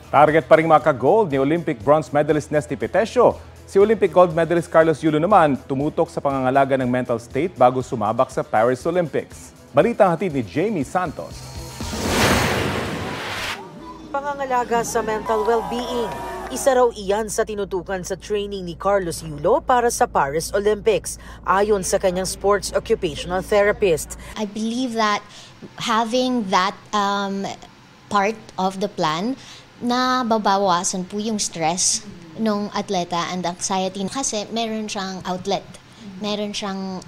Target pa rin maka-gold ni Olympic bronze medalist Nesty Petesio. Si Olympic gold medalist Carlos Yulo naman tumutok sa pangangalaga ng mental state bago sumabak sa Paris Olympics. Balita hatid ni Jamie Santos. Pangangalaga sa mental well-being. Isa raw iyan sa tinutukan sa training ni Carlos Yulo para sa Paris Olympics, ayon sa kanyang sports occupational therapist. I believe that having that part of the plan, na babawasan po yung stress ng atleta and anxiety kasi meron siyang outlet. Meron siyang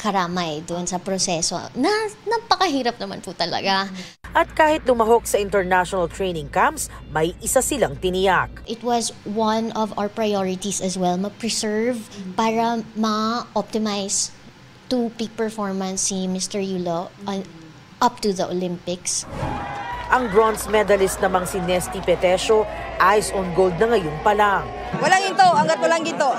karamay doon sa proseso na napakahirap naman po talaga. At kahit lumahok sa international training camps, may isa silang tiniyak. It was one of our priorities as well, ma-preserve para ma-optimize to peak performance si Mr. Yulo up to the Olympics. Ang bronze medalist namang si Nesty Petesio, eyes on gold na ngayon pa lang. Walang ginto, hanggat walang ginto.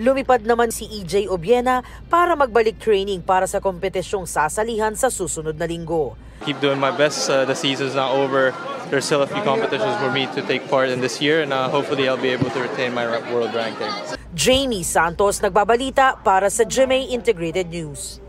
Lumipad naman si EJ Obiena para magbalik training para sa kompetisyong sasalihan sa susunod na linggo. Keep doing my best. The season's not over. There's still a few competitions for me to take part in this year, and hopefully I'll be able to retain my world ranking. Jamie Santos nagbabalita para sa GMA Integrated News.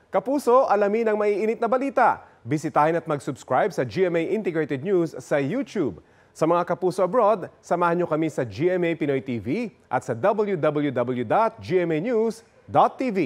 Kapuso, alamin ang maiinit na balita. Bisitahin at mag-subscribe sa GMA Integrated News sa YouTube. Sa mga kapuso abroad, samahan nyo kami sa GMA Pinoy TV at sa www.gmanews.tv.